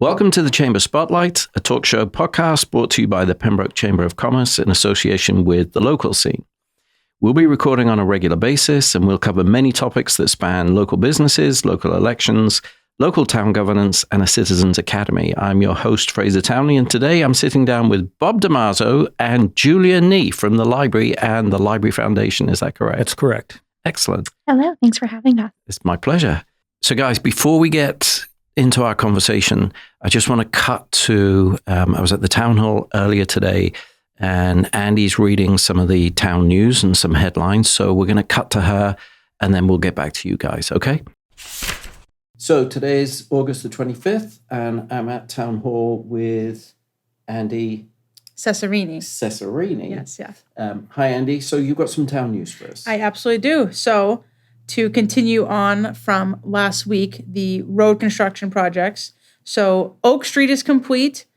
Welcome to the Chamber Spotlight, a talk show podcast brought to you by the Pembroke Chamber of Commerce in association with the local scene. We'll be recording on a regular basis, and we'll cover many topics that span local businesses, local elections, local town governance, and a citizens' academy. I'm your host, Fraser Townley, and today I'm sitting down with Bob Demarzo and Julia Nee from the library and the Library Foundation. Is that correct? That's correct. Excellent. Hello, thanks for having us. It's my pleasure. So guys, before we get into our conversation, I just want to cut to, I was at the town hall earlier today, and Andy's reading some of the town news and some headlines. So we're going to cut to her, and then we'll get back to you guys, okay? So today is August the 25th, and I'm at town hall with Andy Cesarini. Cesarini. Yes. Hi, Andy. So you've got some town news for us. I absolutely do. So to continue on from last week, the road construction projects. So Oak Street is complete,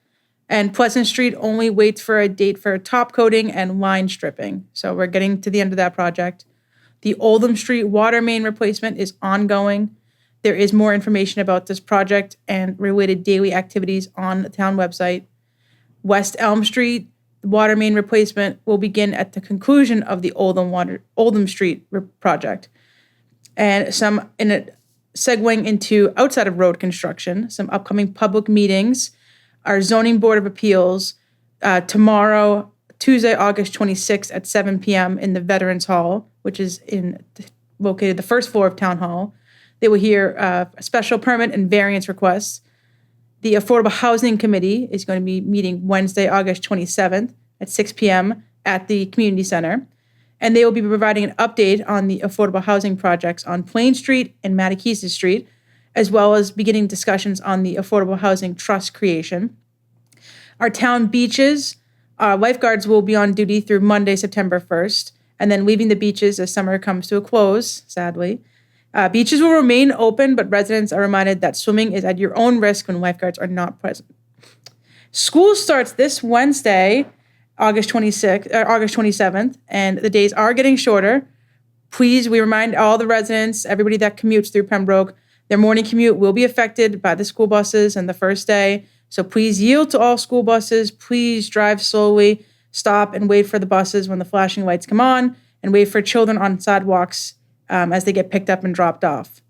and Pleasant Street only waits for a date for top coating and line stripping. So we're getting to the end of that project. The Oldham Street water main replacement is ongoing. There is more information about this project and related daily activities on the town website. West Elm Street water main replacement will begin at the conclusion of the Oldham Street project. And segueing into outside of road construction, some upcoming public meetings. Our Zoning Board of Appeals tomorrow, Tuesday, August 26th at 7 p.m. in the Veterans Hall, which is located the first floor of Town Hall. They will hear a special permit and variance requests. The Affordable Housing Committee is going to be meeting Wednesday, August 27th at 6 p.m. at the Community Center. And they will be providing an update on the affordable housing projects on Plain Street and Matakeesis Street, as well as beginning discussions on the Affordable Housing Trust creation. Our town beaches, lifeguards will be on duty through Monday, September 1st, and then leaving the beaches as summer comes to a close, sadly. Beaches will remain open, but residents are reminded that swimming is at your own risk when lifeguards are not present. School starts this Wednesday, August 27th, and the days are getting shorter. Please, we remind all the residents, everybody that commutes through Pembroke, their morning commute will be affected by the school buses on the first day. So please yield to all school buses. Please drive slowly, stop and wait for the buses when the flashing lights come on, and wait for children on sidewalks as they get picked up and dropped off.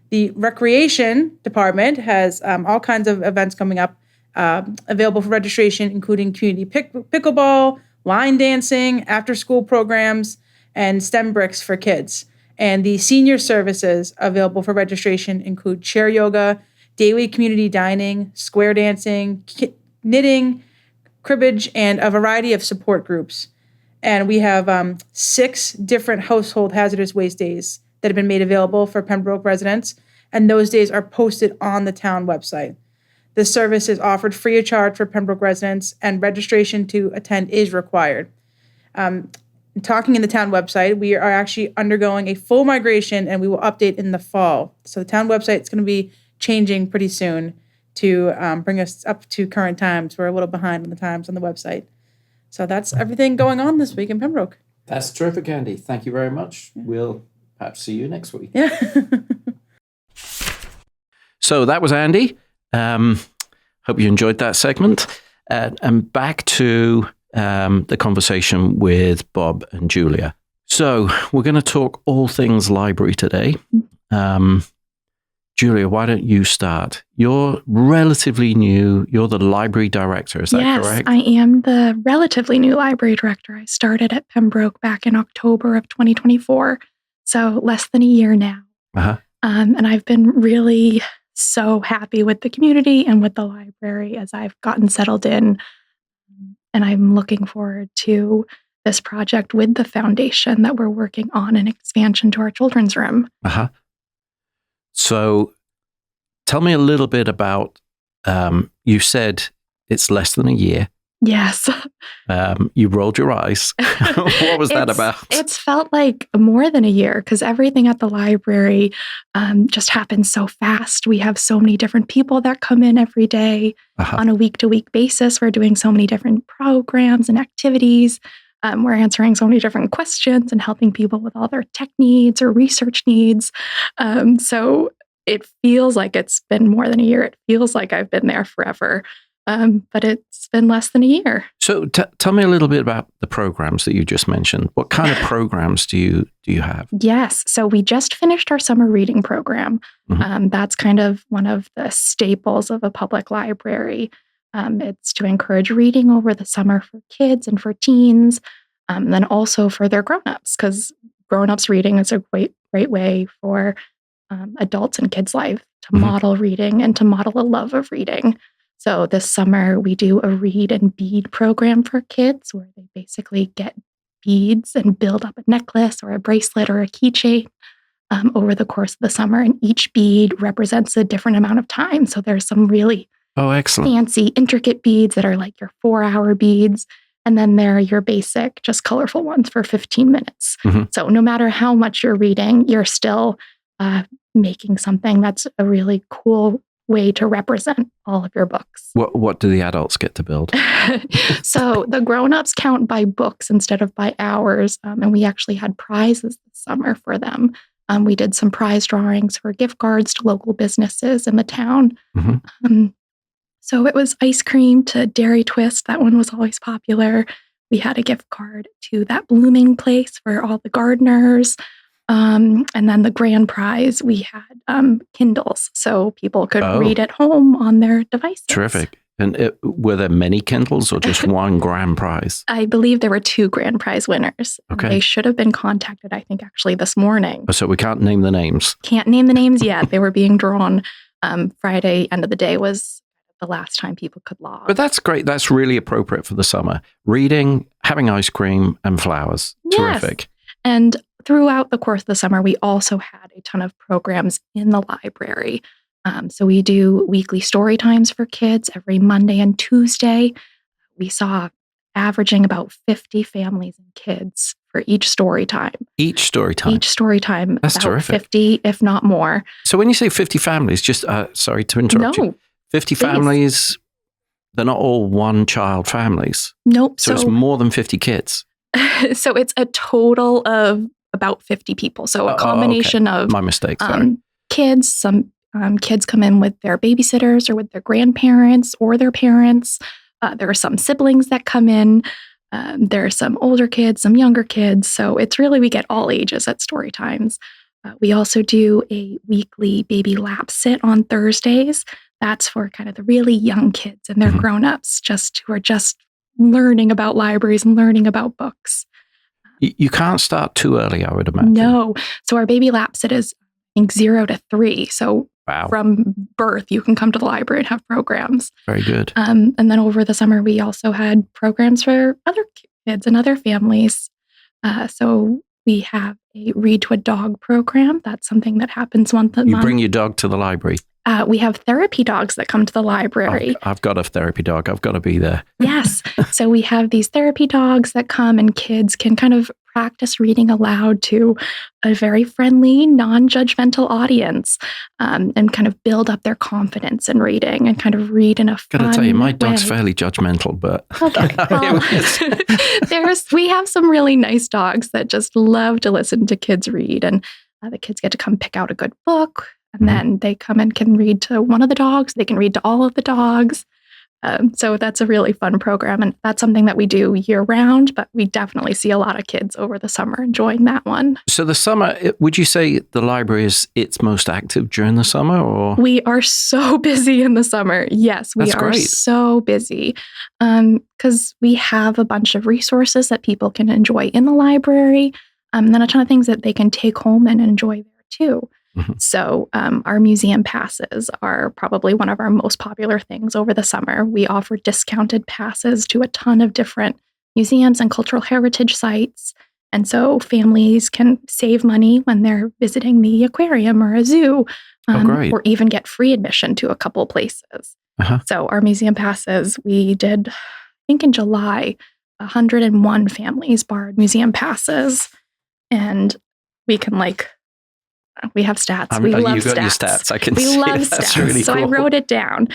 The Recreation Department has all kinds of events coming up available for registration, including community pickleball, line dancing, after-school programs, and STEM bricks for kids. And the senior services available for registration include chair yoga, daily community dining, square dancing, knitting, cribbage, and a variety of support groups. And we have 6 different household hazardous waste days that have been made available for Pembroke residents, and those days are posted on the town website. This service is offered free of charge for Pembroke residents, and registration to attend is required. Talking in the town website, we are actually undergoing a full migration, and we will update in the fall. So the town website is going to be changing pretty soon to bring us up to current times. We're a little behind on the times on the website. So that's everything going on this week in Pembroke. That's terrific, Andy. Thank you very much. Yeah. We'll perhaps see you next week. Yeah. So that was Andy. Hope you enjoyed that segment. And back to the conversation with Bob and Julia. So we're going to talk all things library today. Julia, why don't you start? You're relatively new. You're the library director. Is that correct? Yes, I am the relatively new library director. I started at Pembroke back in October of 2024, so less than a year now. Uh-huh. And I've been really so happy with the community and with the library as I've gotten settled in. And I'm looking forward to this project with the foundation that we're working on, an expansion to our children's room. Uh-huh. So tell me a little bit about, you said it's less than a year. Yes. You rolled your eyes. What was that about? It's felt like more than a year because everything at the library just happens so fast. We have so many different people that come in every day on a week-to-week basis. We're doing so many different programs and activities. We're answering so many different questions and helping people with all their tech needs or research needs. So it feels like it's been more than a year. It feels like I've been there forever. But it's been less than a year. So tell me a little bit about the programs that you just mentioned. What kind of programs do you have? Yes. So we just finished our summer reading program. That's kind of one of the staples of a public library. It's to encourage reading over the summer for kids and for teens, and then also for their grown-ups, because grown-ups reading is a great way for adults in kids' life to model reading and to model a love of reading. So this summer, we do a read and bead program for kids where they basically get beads and build up a necklace or a bracelet or a keychain over the course of the summer. And each bead represents a different amount of time. So there's some really fancy, intricate beads that are like your 4-hour beads. And then there are your basic, just colorful ones for 15 minutes. So no matter how much you're reading, you're still making something that's a really cool way to represent all of your books. What do the adults get to build? So the grown-ups count by books instead of by hours. And we actually had prizes this summer for them. We did some prize drawings for gift cards to local businesses in the town. So it was ice cream to Dairy Twist. That one was always popular. We had a gift card to that blooming place for all the gardeners. And then the grand prize, we had Kindles, so people could read at home on their devices. Terrific. And were there many Kindles or just one grand prize? I believe there were 2 grand prize winners. Okay. They should have been contacted, I think, actually this morning. So we can't name the names? Can't name the names yet. They were being drawn. Friday, end of the day, was the last time people could log. But that's great. That's really appropriate for the summer. Reading, having ice cream, and flowers. Yes. Terrific. And throughout the course of the summer, we also had a ton of programs in the library. So we do weekly story times for kids every Monday and Tuesday. We saw averaging about 50 families and kids for each story time. Each story time? Each story time. That's about terrific. 50, if not more. So when you say 50 families, just, sorry to interrupt you. 50 please. Families, they're not all one-child families? Nope. So it's more than 50 kids? So it's a total of about 50 people. So a combination of my mistake. Sorry. Kids. Some kids come in with their babysitters or with their grandparents or their parents. There are some siblings that come in. There are some older kids, some younger kids. So it's really, we get all ages at story times. We also do a weekly baby lap sit on Thursdays. That's for kind of the really young kids and their grown-ups, who are just learning about libraries and learning about books. You can't start too early, I would imagine. No. So our baby lap sit is, I think, 0 to 3. So from birth, you can come to the library and have programs. Very good. And then over the summer, we also had programs for other kids and other families. So we have a Read to a Dog program. That's something that happens once a month. You bring your dog to the library? We have therapy dogs that come to the library. I've got a therapy dog. I've got to be there. Yes. So we have these therapy dogs that come, and kids can kind of practice reading aloud to a very friendly, non-judgmental audience, and kind of build up their confidence in reading and kind of read in a fun way. Got to tell you, my dog's fairly judgmental, but... Okay. Well, we have some really nice dogs that just love to listen to kids read, and the kids get to come pick out a good book. And then they come and can read to one of the dogs. They can read to all of the dogs. So that's a really fun program. And that's something that we do year round, but we definitely see a lot of kids over the summer enjoying that one. So the summer, would you say the library is its most active during the summer? Or we are so busy in the summer. Yes, we are so busy because we have a bunch of resources that people can enjoy in the library, and then a ton of things that they can take home and enjoy there too. So our museum passes are probably one of our most popular things over the summer. We offer discounted passes to a ton of different museums and cultural heritage sites. And so families can save money when they're visiting the aquarium or a zoo, or even get free admission to a couple places. So our museum passes, we did, I think in July, 101 families borrowed museum passes. And we can we have stats. We love you got stats. Your stats. I can we see love That's stats. Really so cool. I wrote it down.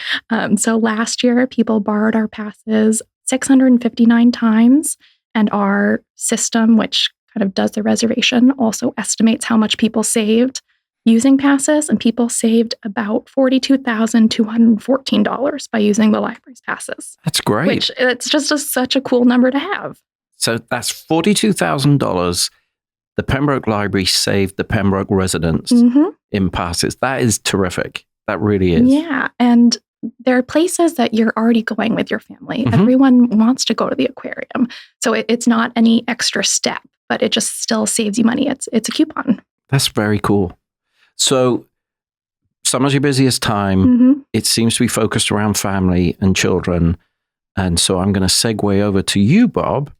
So last year, people borrowed our passes 659 times, and our system, which kind of does the reservation, also estimates how much people saved. using passes, and people saved about $42,214 by using the library's passes. That's great. Which it's just such a cool number to have. So that's $42,000 the Pembroke Library saved the Pembroke residents in passes. That is terrific. That really is. Yeah. And there are places that you're already going with your family. Everyone wants to go to the aquarium. So it's not any extra step, but it just still saves you money. It's a coupon. That's very cool. So summer's your busiest time. It seems to be focused around family and children. And so I'm going to segue over to you, Bob.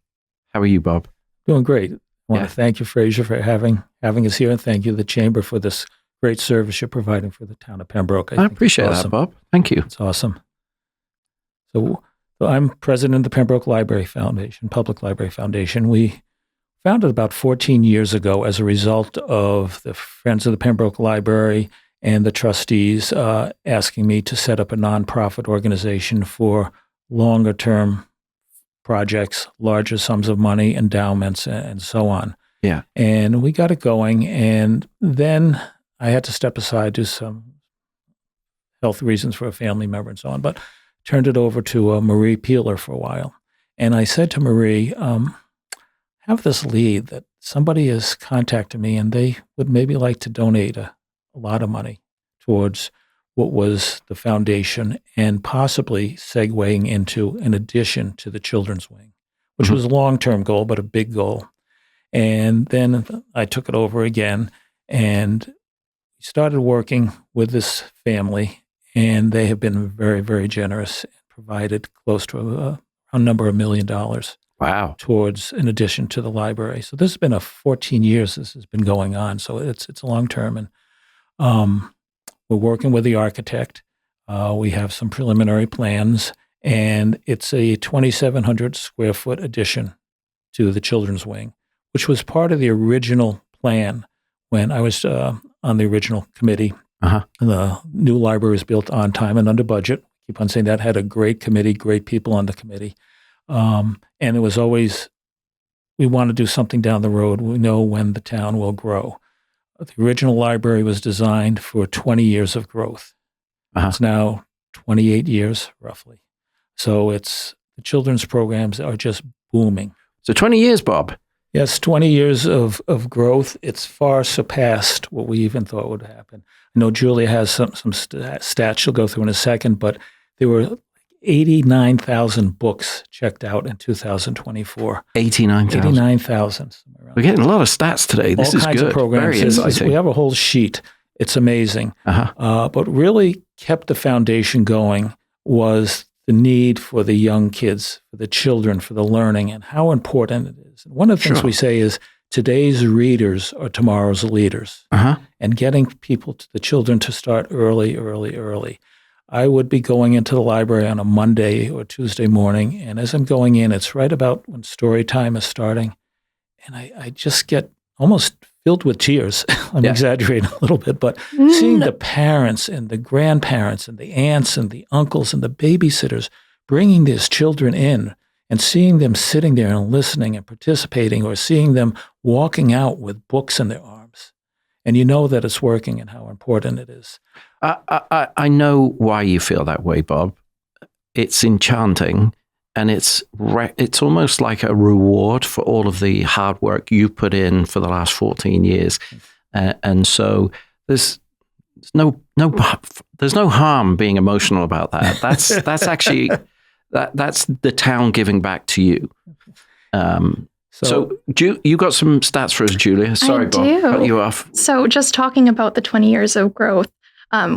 How are you, Bob? Doing great. I want to thank you, Fraser, for having us here, and thank you, the Chamber, for this great service you're providing for the town of Pembroke. I appreciate that, Bob. Thank you. It's awesome. So I'm president of the Pembroke Library Foundation, Public Library Foundation. We founded about 14 years ago as a result of the Friends of the Pembroke Library and the trustees asking me to set up a nonprofit organization for longer-term projects, larger sums of money, endowments, and so on. Yeah. And we got it going, and then I had to step aside due to some health reasons for a family member and so on, but turned it over to Marie Peeler for a while. And I said to Marie, have this lead that somebody has contacted me and they would maybe like to donate a lot of money towards what was the foundation and possibly segueing into an addition to the children's wing, which was a long-term goal, but a big goal. And then I took it over again and started working with this family, and they have been very, very generous and provided close to a number of $1 million. Wow. Towards an addition to the library. So this has been 14 years this has been going on. So it's a long term. And we're working with the architect. We have some preliminary plans, and it's a 2,700 square foot addition to the children's wing, which was part of the original plan when I was on the original committee. The new library was built on time and under budget. Keep on saying that. Had a great committee, great people on the committee. And it was always, we want to do something down the road. We know when the town will grow. The original library was designed for 20 years of growth. It's now 28 years, roughly. So the children's programs are just booming. So 20 years, Bob. Yes, 20 years of growth. It's far surpassed what we even thought would happen. I know Julia has some stats she'll go through in a second, but there were 89,000 books checked out in 2024. 89,000. 89,000. We're getting a lot of stats today. This is kinds good. Of programs. Very exciting. We have a whole sheet. It's amazing. But really kept the foundation going was the need for the young kids, for the children, for the learning, and how important it is. And one of the things we say is today's readers are tomorrow's leaders. And getting the children to start early. I would be going into the library on a Monday or Tuesday morning, and as I'm going in, it's right about when story time is starting, and I just get almost filled with tears. I'm exaggerating a little bit, but seeing the parents and the grandparents and the aunts and the uncles and the babysitters bringing these children in and seeing them sitting there and listening and participating, or seeing them walking out with books in their arms. And you know that it's working and how important it is. I know why you feel that way, Bob. It's enchanting, and it's almost like a reward for all of the hard work you put in for the last 14 years. And so there's no harm being emotional about that. That's actually that's the town giving back to you. So you got some stats for us, Julia. Sorry, Bob, cut you off. So just talking about the 20 years of growth,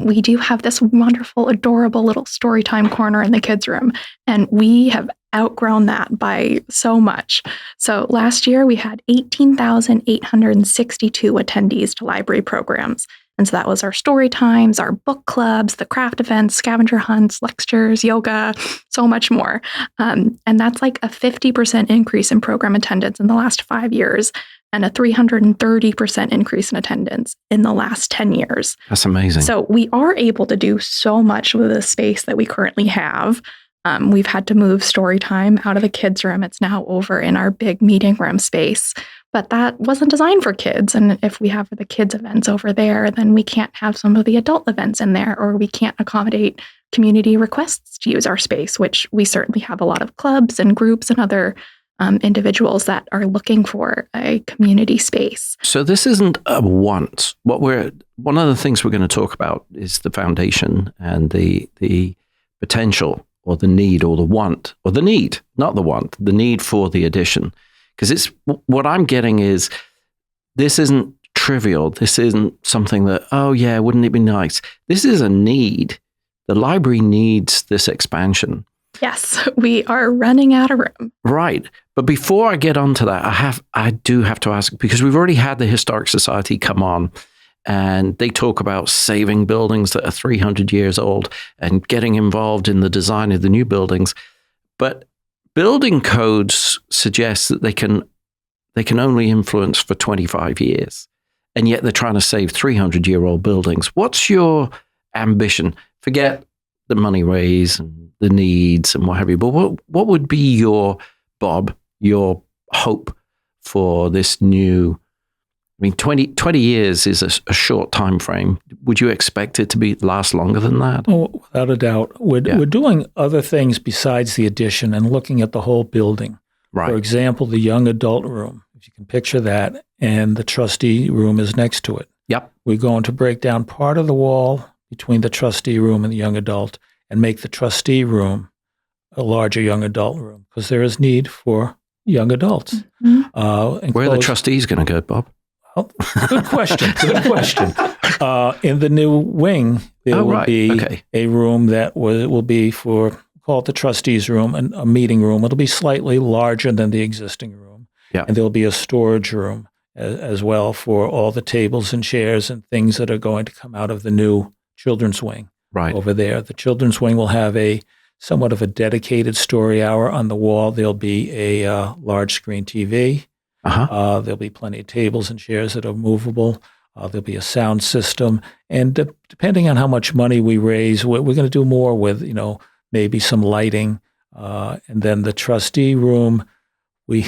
we do have this wonderful, adorable little storytime corner in the kids' room, and we have outgrown that by so much. So last year we had 18,862 attendees to library programs. And so that was our story times, our book clubs, the craft events, scavenger hunts, lectures, yoga, so much more. And that's like a 50% increase in program attendance in the last 5 years, and a 330% increase in attendance in the last 10 years. That's amazing. So we are able to do so much with the space that we currently have. We've had to move story time out of the kids' room. It's now over in our big meeting room space, but that wasn't designed for kids. And if we have the kids events over there, then we can't have some of the adult events in there, or we can't accommodate community requests to use our space, which we certainly have a lot of clubs and groups and other individuals that are looking for a community space. So this isn't a want. One of the things we're going to talk about is the foundation and the potential or the need or the want or the need, not the want, the need for the addition. Because what I'm getting is this isn't trivial. This isn't something that, oh yeah, wouldn't it be nice? This is a need. The library needs this expansion. Yes, we are running out of room. Right. But before I get onto that, I do have to ask, because we've already had the Historic Society come on, and they talk about saving buildings that are 300 years old and getting involved in the design of the new buildings. But building codes suggest that they can only influence for 25 years, and yet they're trying to save 300-year-old buildings. What's your ambition? Forget the money raise and the needs and what have you, but what would be your hope for this new? I mean, 20 years is a short time frame. Would you expect it to last longer than that? Oh, without a doubt. We're doing other things besides the addition and looking at the whole building. Right. For example, the young adult room, if you can picture that, and the trustee room is next to it. Yep. We're going to break down part of the wall between the trustee room and the young adult and make the trustee room a larger young adult room, because there is need for young adults. Mm-hmm. Where are the trustees going to go, Bob? Well, good question. In the new wing, there will be a room that will be for, call it the trustees room, and a meeting room. It'll be slightly larger than the existing room. Yeah. And there'll be a storage room as well for all the tables and chairs and things that are going to come out of the new children's wing over there. The children's wing will have somewhat of a dedicated story hour on the wall. There'll be a large screen TV. There'll be plenty of tables and chairs that are movable. There'll be a sound system. And depending on how much money we raise, we're going to do more with, maybe some lighting. And then the trustee room, we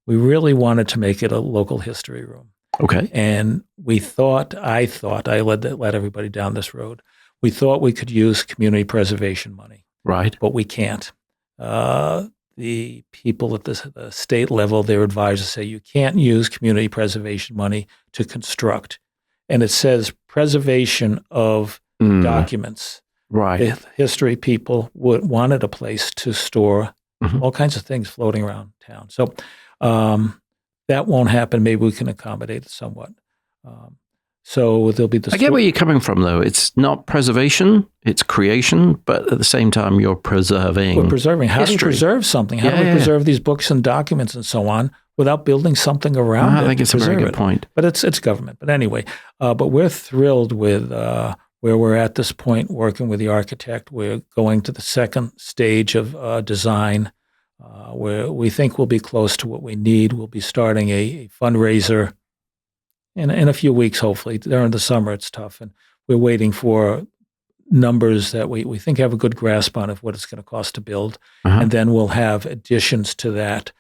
really wanted to make it a local history room. Okay. And I led everybody down this road. We thought we could use community preservation money. Right. But we can't. The people at the state level, their advisors say you can't use community preservation money to construct. And it says preservation of documents. Right. The history people wanted a place to store all kinds of things floating around town. So that won't happen. Maybe we can accommodate it somewhat. So there'll be I get where you're coming from, though. It's not preservation, it's creation, but at the same time, you're preserving. We're preserving. How history. do we preserve something? How do we preserve these books and documents and so on without building something around it? I think it's a very good point. But it's government. But anyway, but we're thrilled with where we're at this point, working with the architect. We're going to the second stage of design, where we think we'll be close to what we need. We'll be starting a fundraiser in a few weeks, hopefully. During the summer, it's tough. And we're waiting for numbers that we think have a good grasp on of what it's going to cost to build. And then we'll have additions to that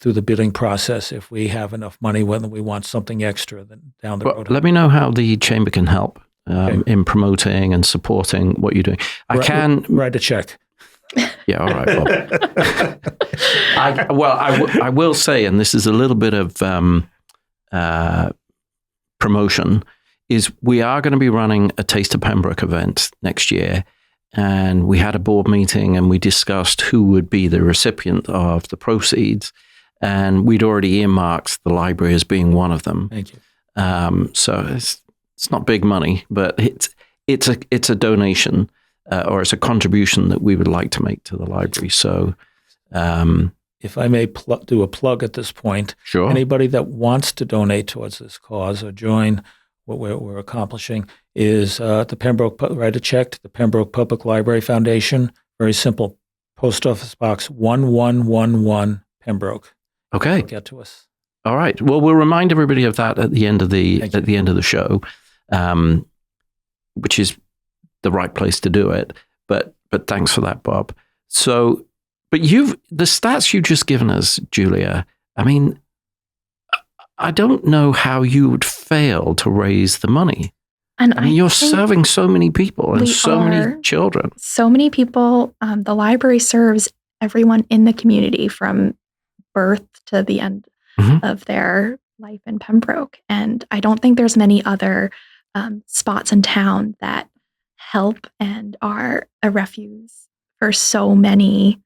through the bidding process if we have enough money, whether we want something extra then down the road. Let me know how the Chamber can help in promoting and supporting what you're doing. I can write a check. Yeah, all right, Bob. I will say, and this is a little bit of promotion, is we are going to be running a Taste of Pembroke event next year. And we had a board meeting and we discussed who would be the recipient of the proceeds. And we'd already earmarked the library as being one of them. Thank you. So it's not big money, but it's a donation or it's a contribution that we would like to make to the library. So if I may do a plug at this point, sure. Anybody that wants to donate towards this cause or join what we're accomplishing is the Pembroke, write a check to the Pembroke Public Library Foundation. Very simple. Post Office Box 1111 Pembroke. Okay. It'll get to us. All right. Well, we'll remind everybody of that at the end of the show, which is the right place to do it. But thanks for that, Bob. So, but the stats you've just given us, Julia, I mean, I don't know how you would fail to raise the money. And I mean, you're serving so many people and so many children. So many people. The library serves everyone in the community from birth to the end of their life in Pembroke. And I don't think there's many other spots in town that help and are a refuge for so many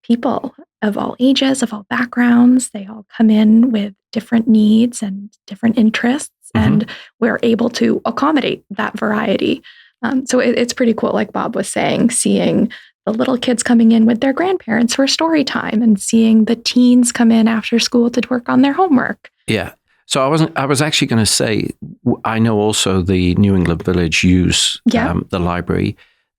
people of all ages, of all backgrounds. They all come in with different needs and different interests, and we're able to accommodate that variety. So it's pretty cool, like Bob was saying, seeing the little kids coming in with their grandparents for story time and seeing the teens come in after school to work on their homework. Yeah. So I was actually going to say, I know also the New England Village use the library.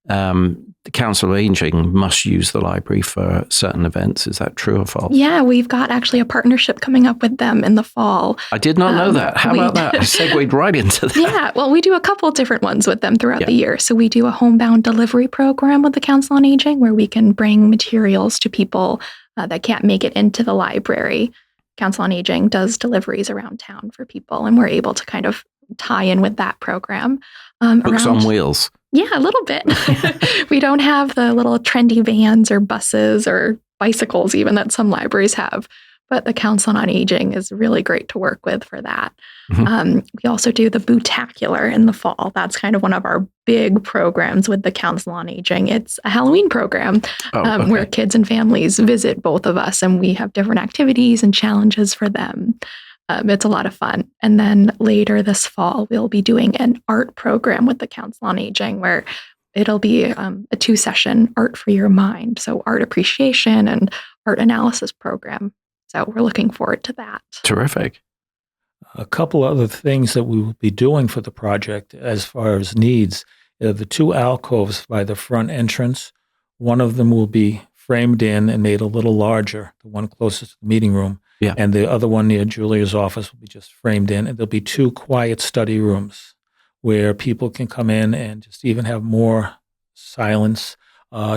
The Council of Aging must use the library for certain events. Is that true or false? Yeah, we've got actually a partnership coming up with them in the fall. I did not know that. How about that? I segued right into that. Yeah, well, we do a couple different ones with them throughout the year. So we do a homebound delivery program with the Council on Aging where we can bring materials to people that can't make it into the library. Council on Aging does deliveries around town for people, and we're able to kind of tie in with that program. Books on wheels. Yeah, a little bit. We don't have the little trendy vans or buses or bicycles even that some libraries have, but the Council on Aging is really great to work with for that. We also do the Bootacular in the fall. That's kind of one of our big programs with the Council on Aging. It's a Halloween program where kids and families visit both of us, and we have different activities and challenges for them. It's a lot of fun. And then later this fall, we'll be doing an art program with the Council on Aging where it'll be a 2-session art for your mind. So art appreciation and art analysis program. So we're looking forward to that. Terrific. A couple other things that we will be doing for the project as far as needs. The 2 alcoves by the front entrance, one of them will be framed in and made a little larger, the one closest to the meeting room. Yeah. And the other one near Julia's office will be just framed in. And there'll be 2 quiet study rooms where people can come in and just even have more silence,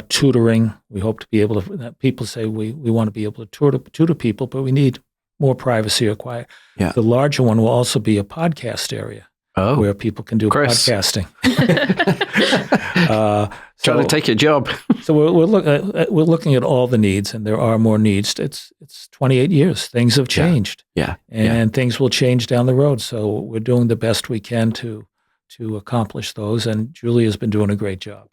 tutoring. We hope to be able to, people say we want to be able to tutor people, but we need more privacy or quiet. Yeah. The larger one will also be a podcast area where people can do podcasting. Trying to take your job. So we're looking at all the needs, and there are more needs. It's 28 years. Things have changed. And things will change down the road. So we're doing the best we can to accomplish those. And Julia's been doing a great job.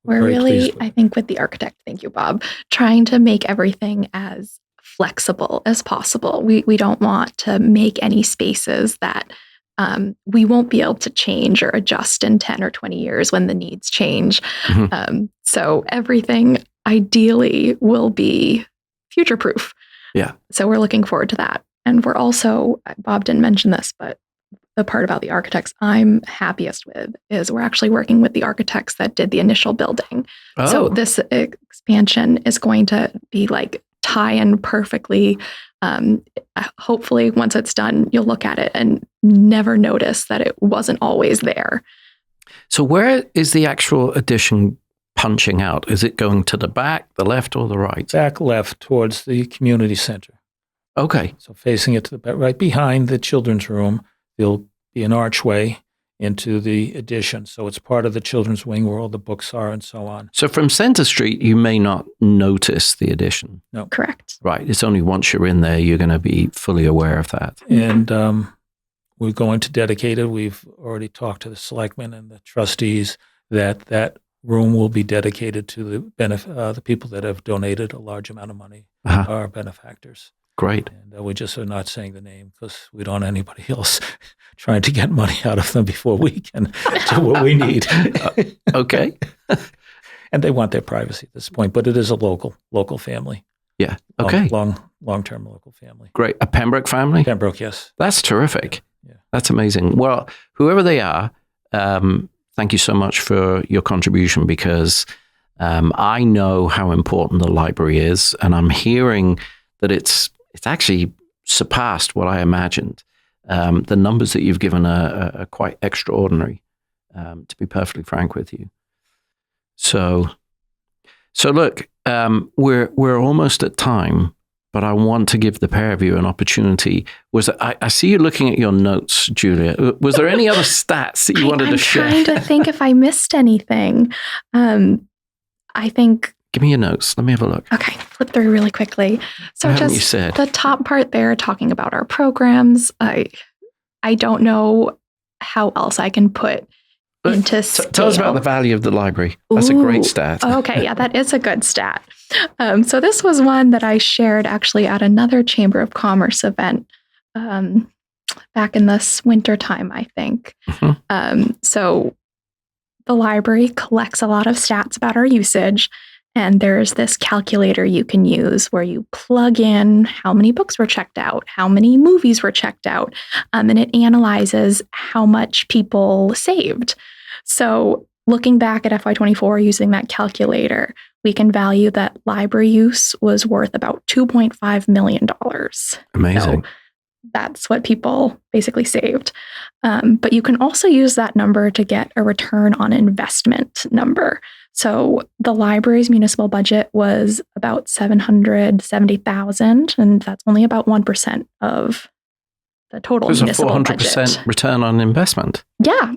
We're really, I think, with the architect, thank you, Bob, trying to make everything as flexible as possible. We don't want to make any spaces that we won't be able to change or adjust in 10 or 20 years when the needs change. So everything ideally will be future-proof. Yeah. So we're looking forward to that. And we're also, Bob didn't mention this, but the part about the architects I'm happiest with is we're actually working with the architects that did the initial building. So this expansion is going to be like tie in perfectly. Hopefully, once it's done, you'll look at it and never notice that it wasn't always there. So where is the actual addition punching out? Is it going to the back, the left, or the right? Back left towards the community center. Okay. So facing it to the back, right behind the children's room, there'll be an archway into the addition. So it's part of the children's wing where all the books are and so on. So from Center Street, you may not notice the addition. No. Correct. Right. It's only once you're in there, you're going to be fully aware of that. And we're going to dedicate it. We've already talked to the selectmen and the trustees that room will be dedicated to the people that have donated a large amount of money, our benefactors. Great. And we just are not saying the name because we don't want anybody else trying to get money out of them before we can do what we need. Okay. And they want their privacy at this point, but it is a local family. Yeah. Okay. Long-term local family. Great. A Pembroke family? Pembroke, yes. That's terrific. Yeah. That's amazing. Well, whoever they are, thank you so much for your contribution because I know how important the library is, and I'm hearing that it's actually surpassed what I imagined. The numbers that you've given are quite extraordinary, to be perfectly frank with you. So look, we're almost at time, but I want to give the pair of you an opportunity. I see you looking at your notes, Julia. Was there any other stats that you wanted to share? I'm trying to think if I missed anything. I think... Give me your notes. Let me have a look. Okay, flip through really quickly. So What haven't just you said? the top part there, talking about our programs. I don't know how else I can put into scale. Tell us about the value of the library. That's a great stat. Okay, yeah, that is a good stat. So this was one that I shared actually at another Chamber of Commerce event back in this winter time, I think. Mm-hmm. So the library collects a lot of stats about our usage. And there's this calculator you can use where you plug in how many books were checked out, how many movies were checked out, and it analyzes how much people saved. So looking back at FY24 using that calculator, we can value that library use was worth about $2.5 million. Amazing. So that's what people basically saved. But you can also use that number to get a return on investment number. So the library's municipal budget was about $770,000, and that's only about 1% of the total municipal budget. There's a 400% return on investment. Yeah.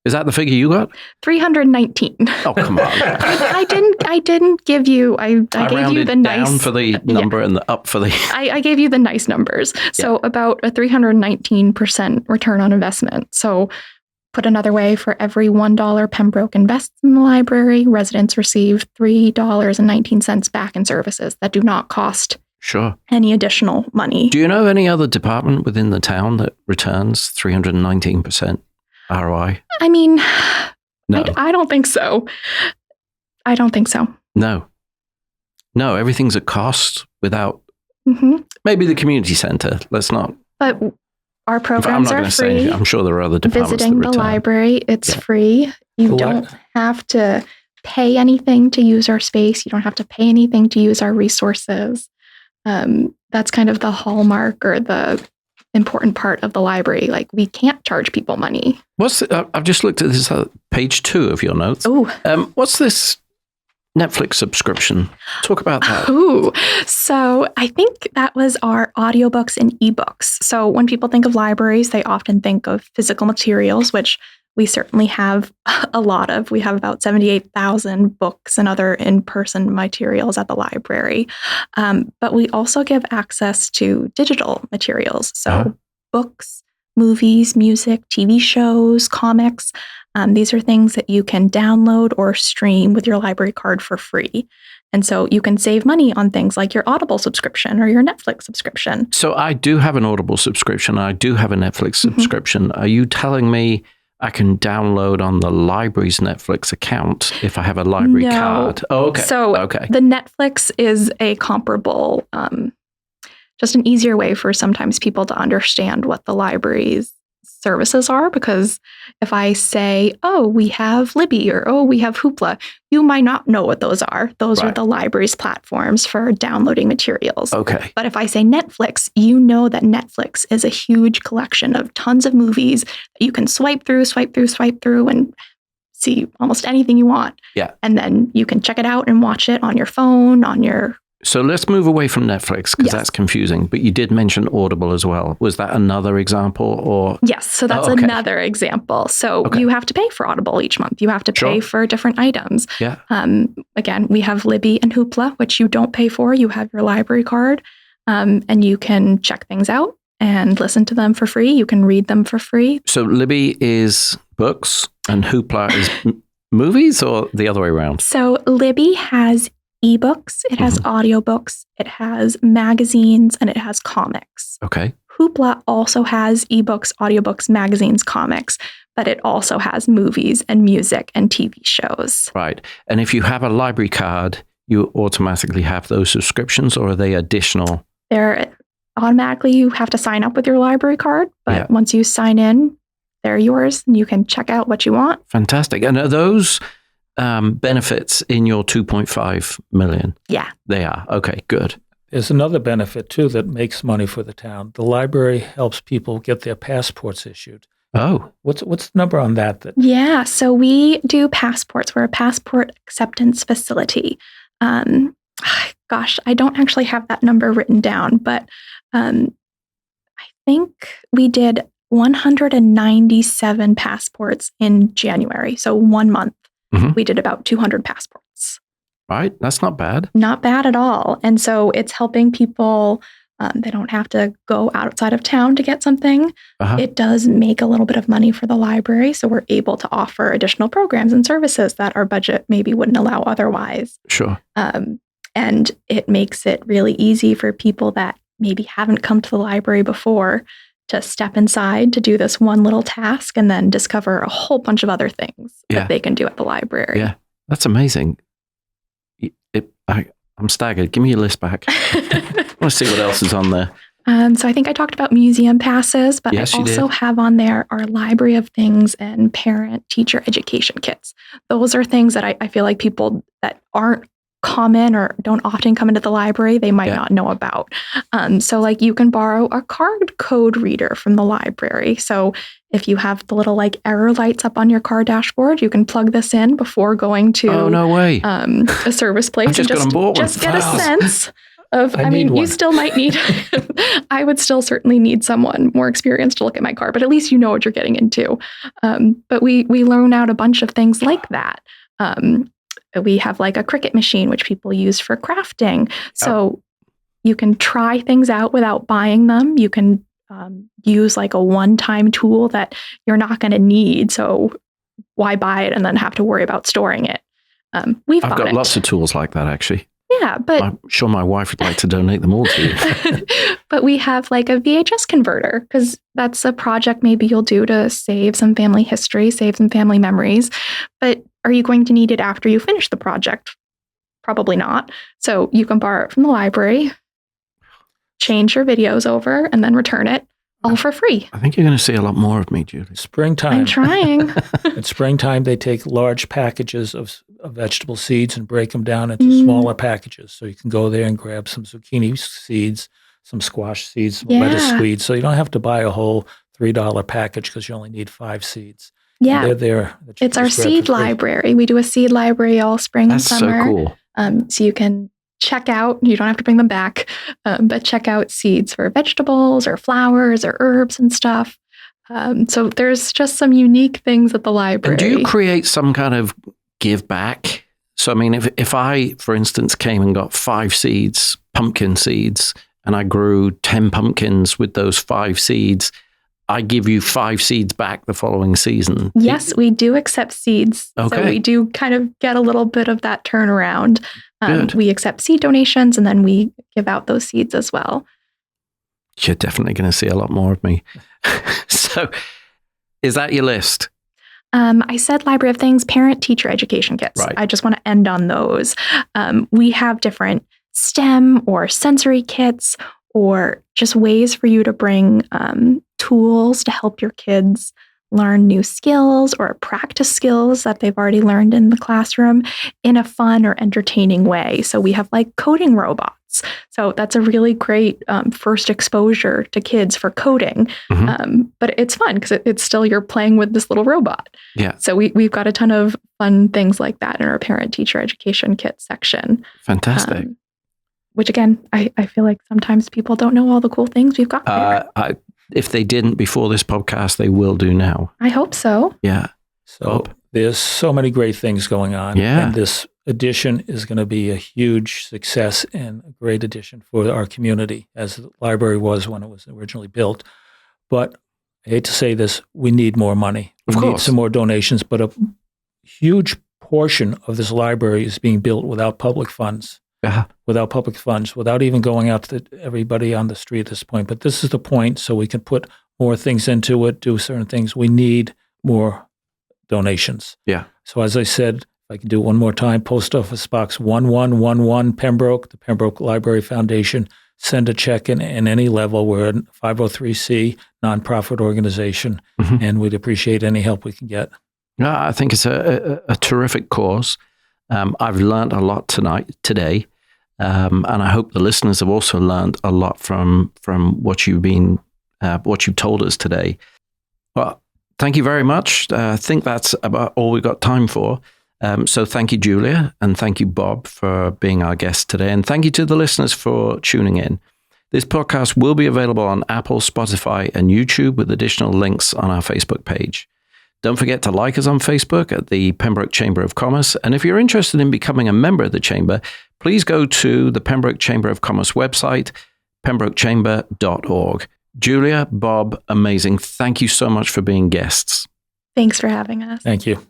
Is that the figure you got? 319. Oh, come on. I didn't give you. I gave you the nice down for the number and the up for the. I gave you the nice numbers. So about a 319% return on investment. So put another way, for every $1 Pembroke invests in the library, residents receive $3.19 back in services that do not cost any additional money. Do you know any other department within the town that returns 319% ROI? I mean, no. I don't think so. I don't think so. No, everything's at cost without maybe the community center. Let's not. But our programs are free. I'm sure there are other departments visiting the library, it's free. You don't have to pay anything to use our space. You don't have to pay anything to use our resources. That's kind of the hallmark or the important part of the library. Like, we can't charge people money. I've just looked at this page 2 of your notes. Oh, what's this Netflix subscription? Talk about that. Ooh, so I think that was our audiobooks and ebooks. So when people think of libraries, they often think of physical materials, which we certainly have a lot of. We have about 78,000 books and other in-person materials at the library. But we also give access to digital materials. So books, movies, music, TV shows, comics. These are things that you can download or stream with your library card for free. And so you can save money on things like your Audible subscription or your Netflix subscription. So I do have an Audible subscription. I do have a Netflix subscription. Are you telling me I can download on the library's Netflix account if I have a library card? Oh, okay. So the Netflix is a comparable, just an easier way for sometimes people to understand what the library's services are, because if I say, oh, we have Libby or oh, we have Hoopla, you might not know what those are. Those are the library's platforms for downloading materials. Okay. But if I say Netflix, you know that Netflix is a huge collection of tons of movies that you can swipe through and see almost anything you want. Yeah. And then you can check it out and watch it on your phone, on your... So let's move away from Netflix, because that's confusing. But you did mention Audible as well. Was that another example, or? Yes, so that's another example. So you have to pay for Audible each month. You have to pay for different items. Yeah. Again, we have Libby and Hoopla, which you don't pay for. You have your library card, and you can check things out and listen to them for free. You can read them for free. So Libby is books and Hoopla is movies, or the other way around? So Libby has ebooks, it has audiobooks, it has magazines, and it has comics. Okay. Hoopla also has ebooks, audiobooks, magazines, comics, but it also has movies and music and TV shows. Right. And if you have a library card, you automatically have those subscriptions, or are they additional? They're automatically, you have to sign up with your library card, but once you sign in, they're yours and you can check out what you want. Fantastic. And are those benefits in your 2.5 million? Yeah. They are. Okay, good. There's another benefit, too, that makes money for the town. The library helps people get their passports issued. Oh. What's the number on that? Yeah, so we do passports. We're a passport acceptance facility. Gosh, I don't actually have that number written down, but I think we did 197 passports in January. So 1 month, we did about 200 passports. Right. That's not bad. Not bad at all. And so it's helping people. They don't have to go outside of town to get something. It does make a little bit of money for the library. So we're able to offer additional programs and services that our budget maybe wouldn't allow otherwise. Sure. And it makes it really easy for people that maybe haven't come to the library before to step inside to do this one little task and then discover a whole bunch of other things that they can do at the library. Yeah, that's amazing. I'm staggered. Give me your list back. I want to see what else is on there. So I think I talked about museum passes, but yes, I also have on there our Library of Things and parent-teacher education kits. Those are things that I feel like people that aren't common or don't often come into the library, they might not know about. So like you can borrow a card code reader from the library. So if you have the little like error lights up on your car dashboard, you can plug this in before going to a service place and just get a sense of, I mean, you still might need, I would still certainly need someone more experienced to look at my car, but at least you know what you're getting into. But we learn out a bunch of things like that. We have like a Cricut machine, which people use for crafting. So you can try things out without buying them. You can use like a one-time tool that you're not going to need. So why buy it and then have to worry about storing it? I've got lots of tools like that, actually. Yeah, but I'm sure my wife would like to donate them all to you. But we have like a VHS converter because that's a project maybe you'll do to save some family history, save some family memories. But are you going to need it after you finish the project? Probably not. So you can borrow it from the library, change your videos over, and then return it all for free. I think you're going to see a lot more of me, Judy. Springtime. I'm trying. At springtime, they take large packages of vegetable seeds and break them down into smaller packages. So you can go there and grab some zucchini seeds, some squash seeds, some lettuce seeds. So you don't have to buy a whole $3 package because you only need 5 seeds. Yeah. They're there. It's our seed library. We do a seed library all spring and summer. That's so cool. So you can check out, you don't have to bring them back, but check out seeds for vegetables or flowers or herbs and stuff. So there's just some unique things at the library. And do you create some kind of give back? So, I mean, if I, for instance, came and got 5 seeds, pumpkin seeds, and I grew 10 pumpkins with those 5 seeds, I give you 5 seeds back the following season. Yes, we do accept seeds. Okay. So we do kind of get a little bit of that turnaround. Good. We accept seed donations and then we give out those seeds as well. You're definitely going to see a lot more of me. So is that your list? I said Library of Things, parent-teacher education kits. Right. I just want to end on those. We have different STEM or sensory kits or just ways for you to bring tools to help your kids learn new skills or practice skills that they've already learned in the classroom in a fun or entertaining way. So we have like coding robots. So that's a really great first exposure to kids for coding. But it's fun because it's still you're playing with this little robot. Yeah. So we've got a ton of fun things like that in our parent-teacher education kit section. Fantastic. Which again, I feel like sometimes people don't know all the cool things we've got there. If they didn't before this podcast, they will do now. I hope so. Yeah. So there's so many great things going on. Yeah. And this edition is going to be a huge success and a great addition for our community, as the library was when it was originally built. But I hate to say this, we need more money. We need some more donations, but a huge portion of this library is being built without public funds. Without public funds, without even going out to everybody on the street at this point. But this is the point, so we can put more things into it, do certain things. We need more donations. Yeah. So as I said, if I can do it one more time, Post Office Box 1111 Pembroke, the Pembroke Library Foundation. Send a check in any level. We're a 503c nonprofit organization, and we'd appreciate any help we can get. Yeah, I think it's a terrific cause. I've learned a lot today. And I hope the listeners have also learned a lot from what you've told us today. Well, thank you very much. I think that's about all we've got time for. So thank you, Julia, and thank you, Bob, for being our guest today. And thank you to the listeners for tuning in. This podcast will be available on Apple, Spotify, and YouTube with additional links on our Facebook page. Don't forget to like us on Facebook at the Pembroke Chamber of Commerce. And if you're interested in becoming a member of the Chamber, please go to the Pembroke Chamber of Commerce website, pembrokechamber.org. Julia, Bob, amazing. Thank you so much for being guests. Thanks for having us. Thank you.